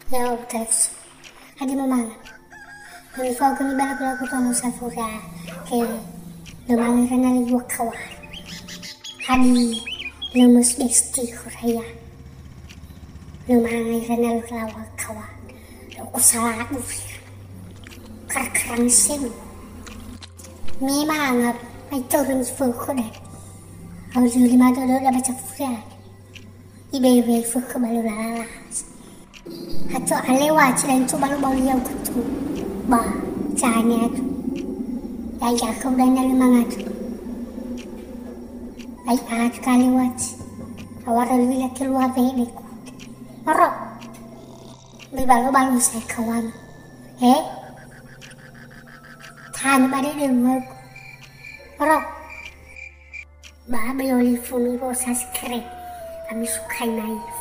Ya terus hadi mamanga ni fogo ni bala kula kutono safura ke lumang ranali wakawa hadi lumus besti khuraya lumang ranal klawa kawa lo kusala ufir karkarang sim mi manga ay turun fuko de au juli mado do da baca fura ibe fuko balu lala Hato alewa dan coba lu baru yang kutu ba caranya tu ya kau dan dari mana tu ay kali wat awar lu ya keluar dari ku oro balu saya kawan than ba de ngök oro ba bayoli fumi bo saskre kami sukai naif